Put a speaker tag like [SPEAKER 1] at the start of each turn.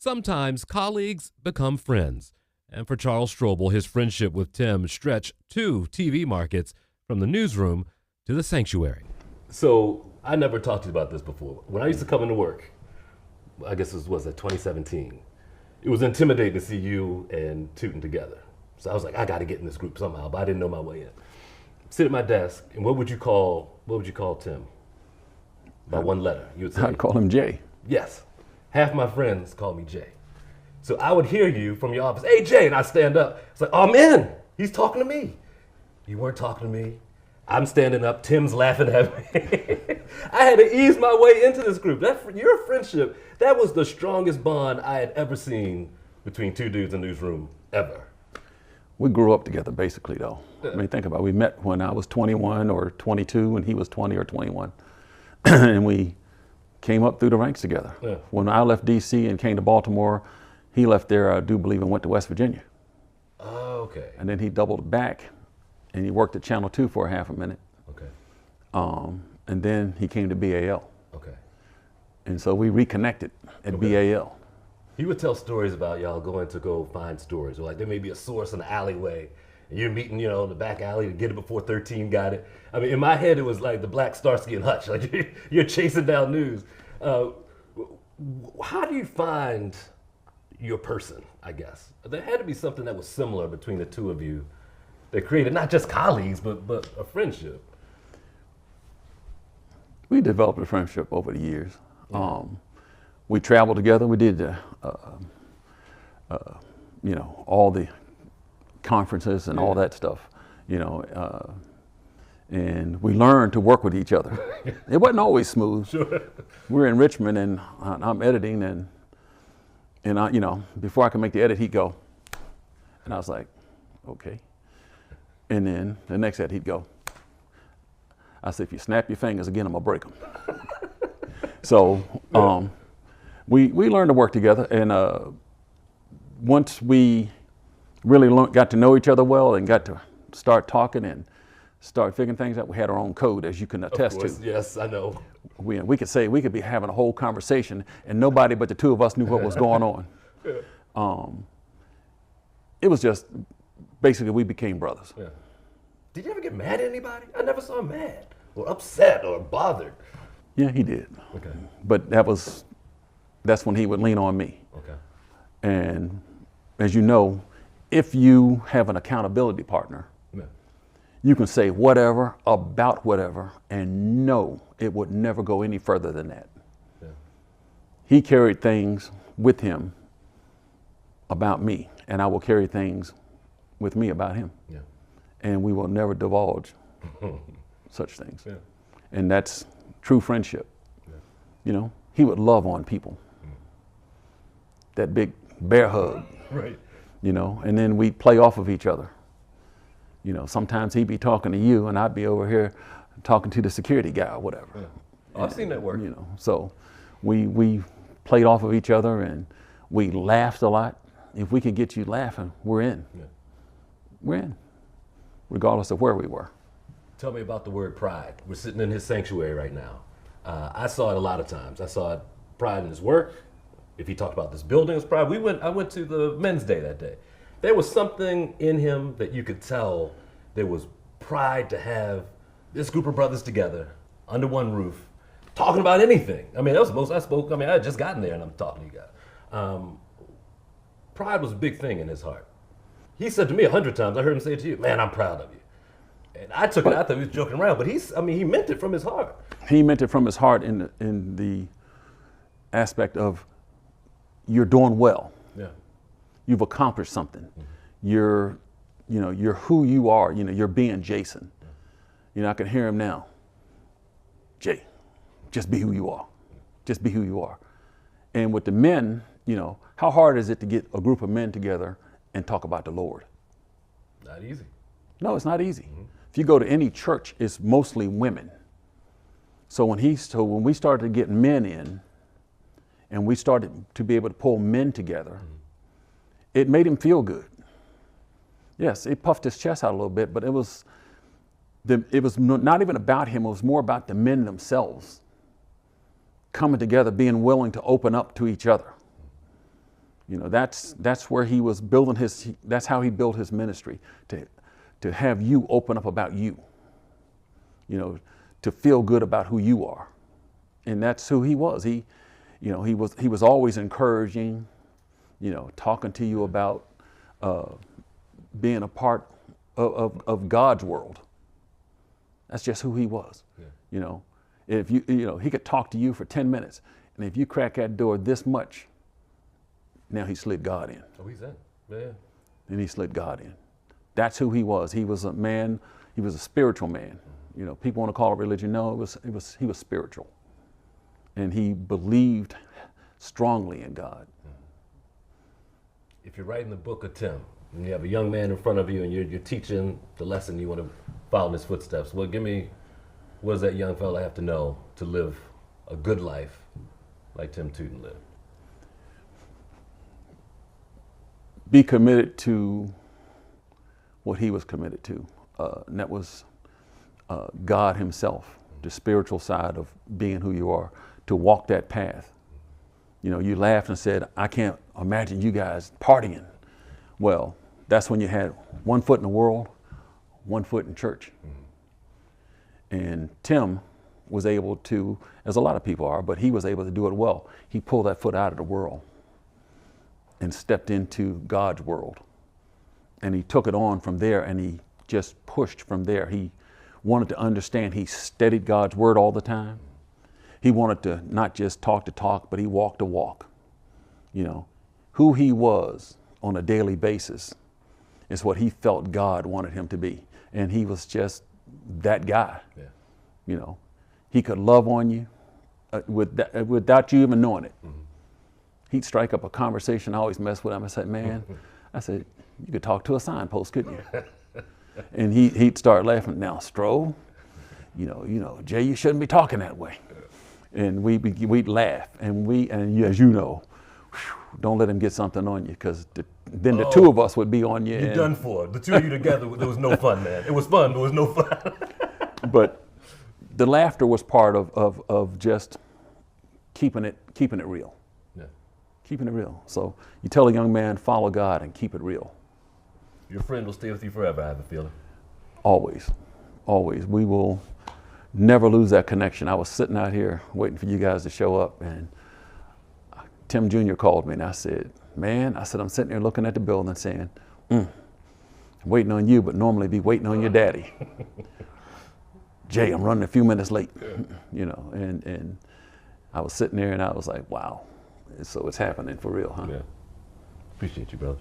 [SPEAKER 1] Sometimes colleagues become friends. And for Charles Strobel, his friendship with Tim stretched two TV markets from the newsroom to the sanctuary. So I never talked to you about this before. When I used to come into work, I guess this was 2017, it was intimidating to see you and Tootin together. So I was like, I got to get in this group somehow, but I didn't know my way in. Sit at my desk, and what would you call Tim? By one letter, you would say.
[SPEAKER 2] I'd call him Jay.
[SPEAKER 1] Yes. Half my friends call me Jay. So I would hear you from your office, hey Jay, and I stand up. It's like, oh, I'm in. He's talking to me. You weren't talking to me. I'm standing up. Tim's laughing at me. I had to ease my way into this group. Your friendship, that was the strongest bond I had ever seen between two dudes in the newsroom, ever.
[SPEAKER 2] We grew up together, basically, though. Yeah. I mean, think about it. We met when I was 21 or 22, and he was 20 or 21. And we came up through the ranks together. Yeah. When I left D.C. and came to Baltimore, he left there, I do believe, and went to West Virginia.
[SPEAKER 1] Oh, okay.
[SPEAKER 2] And then he doubled back, and he worked at Channel 2 for a half a minute.
[SPEAKER 1] Okay.
[SPEAKER 2] And then he came to BAL.
[SPEAKER 1] Okay.
[SPEAKER 2] And so we reconnected at BAL.
[SPEAKER 1] He would tell stories about y'all going to go find stories. Or like there may be a source in the alleyway, and you're meeting, in the back alley to get it before 13 got it. I mean, in my head, it was like the Black Starsky and Hutch. Like you're chasing down news. How do you find your person, I guess? There had to be something that was similar between the two of you that created not just colleagues, but a friendship.
[SPEAKER 2] We developed a friendship over the years. Yeah. We traveled together. We did, all the conferences and all that stuff, and we learned to work with each other. It wasn't always smooth.
[SPEAKER 1] Sure.
[SPEAKER 2] We were in Richmond, and I'm editing, and I, before I could make the edit, he'd go, and I was like, okay. And then the next edit, he'd go. I said, if you snap your fingers again, I'm gonna break them. So we learned to work together, and once we really got to know each other well and got to start talking and start figuring things out, we had our own code, as you can attest to.
[SPEAKER 1] Yes, I know.
[SPEAKER 2] We could be having a whole conversation, and nobody but the two of us knew what was going on. Yeah. It was just basically we became brothers.
[SPEAKER 1] Yeah. Did you ever get mad at anybody? I never saw him mad or upset or bothered.
[SPEAKER 2] Yeah, he did.
[SPEAKER 1] Okay.
[SPEAKER 2] But that's when he would lean on me.
[SPEAKER 1] Okay.
[SPEAKER 2] And as you know, if you have an accountability partner, yeah, you can say whatever about whatever and know it would never go any further than that. Yeah. He carried things with him about me, and I will carry things with me about him. Yeah. And we will never divulge such things. Yeah. And that's true friendship. Yeah. He would love on people. That big bear hug.
[SPEAKER 1] Right.
[SPEAKER 2] And then we'd play off of each other. Sometimes he'd be talking to you and I'd be over here talking to the security guy or whatever. Yeah.
[SPEAKER 1] Oh, I've seen that work.
[SPEAKER 2] So we played off of each other and we laughed a lot. If we could get you laughing, we're in. Yeah. We're in, regardless of where we were.
[SPEAKER 1] Tell me about the word pride. We're sitting in his sanctuary right now. I saw it a lot of times. I saw pride in his work. If he talked about this building, it's pride. I went to the men's day that day. There was something in him that you could tell there was pride to have this group of brothers together under one roof, talking about anything. I mean, that was the most I spoke. I had just gotten there and I'm talking to you guys. Pride was a big thing in his heart. He said to me 100 times, I heard him say it to you, man, I'm proud of you. And I took it, I thought he was joking around, but he meant it from his heart.
[SPEAKER 2] He meant it from his heart in the aspect of you're doing well. Yeah. You've accomplished something. Mm-hmm. You're who you are. You're being Jason. Yeah. I can hear him now. Jay, just be who you are. Just be who you are. And with the men, how hard is it to get a group of men together and talk about the Lord?
[SPEAKER 1] Not easy.
[SPEAKER 2] No, it's not easy. Mm-hmm. If you go to any church, it's mostly women. So when we started getting men in, and we started to be able to pull men together, mm-hmm, it made him feel good. Yes, it puffed his chest out a little bit, but it was not even about him. It was more about the men themselves coming together, being willing to open up to each other. You know, that's where he was building that's how he built his ministry, to have you open up about you, you know, to feel good about who you are. And that's who he was. He was always encouraging, you know, talking to you about being a part of God's world. That's just who he was. Yeah. You know, if you know, he could talk to you for 10 minutes, and if you crack that door this much, now he slid God in.
[SPEAKER 1] Oh, he's in. Yeah.
[SPEAKER 2] And he slid God in. That's who he was. He was a man. He was a spiritual man. You know, people want to call it religion. No, he was spiritual, and he believed strongly in God.
[SPEAKER 1] If you're writing the book of Tim, and you have a young man in front of you, and you're teaching the lesson you want to follow in his footsteps, well, what does that young fella have to know to live a good life like Tim Tootin lived?
[SPEAKER 2] Be committed to what he was committed to, and that was God himself, the spiritual side of being who you are, to walk that path. You know, you laughed and said, I can't imagine you guys partying. Well, that's when you had one foot in the world, one foot in church. Mm-hmm. And Tim was able to, as a lot of people are, but he was able to do it well. He pulled that foot out of the world and stepped into God's world. And he took it on from there, and he just pushed from there. He wanted to understand. He studied God's word all the time. He wanted to not just talk the talk, but he walked the walk. You know, who he was on a daily basis is what he felt God wanted him to be. And he was just that guy. Yeah. You know, he could love on you without you even knowing it. Mm-hmm. He'd strike up a conversation. I always mess with him. I said, man, I said, you could talk to a signpost, couldn't you? And he'd start laughing. Now, Stroh, you know, Jay, you shouldn't be talking that way. And we'd laugh. And as you know, don't let him get something on you, because then the two of us would be on you.
[SPEAKER 1] You're done for. The two of you together, there was no fun, man. It was fun, but it was no fun.
[SPEAKER 2] But the laughter was part of just keeping it real. Yeah. Keeping it real. So you tell a young man, follow God and keep it real.
[SPEAKER 1] Your friend will stay with you forever, I have a feeling.
[SPEAKER 2] Always. Always. We will never lose that connection. I was sitting out here waiting for you guys to show up, and Tim Jr. called me, and I said, man, I'm sitting there looking at the building saying, I'm waiting on you, but normally be waiting on your daddy. Jay, I'm running a few minutes late. You know, and I was sitting there and I was like, wow. So it's happening for real, huh?
[SPEAKER 1] Yeah. Appreciate you, brother.